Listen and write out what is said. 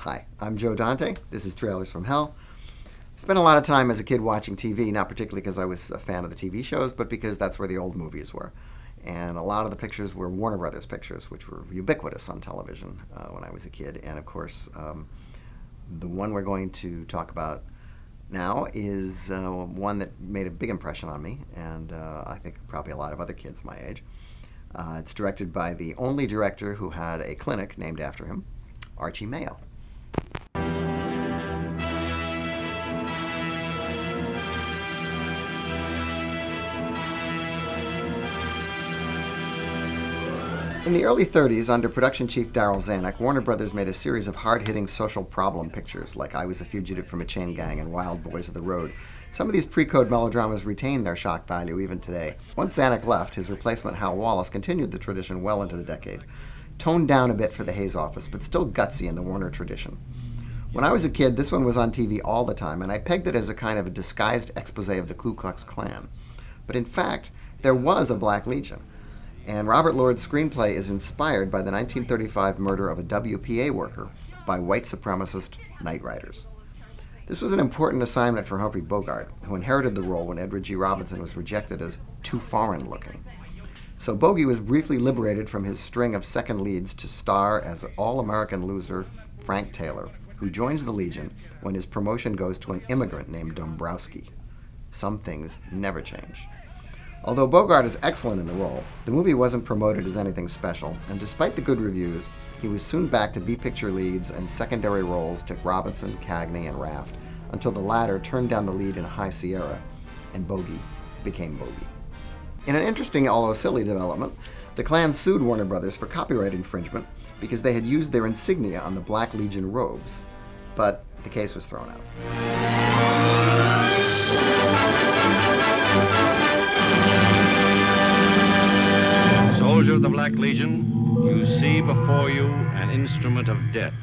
Hi, I'm Joe Dante. This is Trailers from Hell. Spent a lot of time as a kid watching TV, not particularly because I was a fan of the TV shows, but because that's where the old movies were. And a lot of the pictures were Warner Brothers pictures, which were ubiquitous on television when I was a kid. And of course, the one we're going to talk about now is one that made a big impression on me, and I think probably a lot of other kids my age. It's directed by the only director who had a clinic named after him, Archie Mayo. In the early 30s, under production chief Darryl Zanuck, Warner Brothers made a series of hard-hitting social problem pictures like I Was a Fugitive from a Chain Gang and Wild Boys of the Road. Some of these pre-code melodramas retain their shock value even today. Once Zanuck left, his replacement Hal Wallace continued the tradition well into the decade. Toned down a bit for the Hays office, but still gutsy in the Warner tradition. When I was a kid, this one was on TV all the time, and I pegged it as a kind of a disguised expose of the Ku Klux Klan. But in fact, there was a Black Legion. And Robert Lord's screenplay is inspired by the 1935 murder of a WPA worker by white supremacist night riders. This was an important assignment for Humphrey Bogart, who inherited the role when Edward G. Robinson was rejected as too foreign-looking. So Bogey was briefly liberated from his string of second leads to star as all-American loser Frank Taylor, who joins the Legion when his promotion goes to an immigrant named Dombrowski. Some things never change. Although Bogart is excellent in the role, the movie wasn't promoted as anything special, and despite the good reviews, he was soon back to B-picture leads and secondary roles to Robinson, Cagney, and Raft, until the latter turned down the lead in High Sierra, and Bogey became Bogey. In an interesting, although silly development, the Klan sued Warner Brothers for copyright infringement because they had used their insignia on the Black Legion robes, but the case was thrown out. Soldier of the Black Legion, you see before you an instrument of death.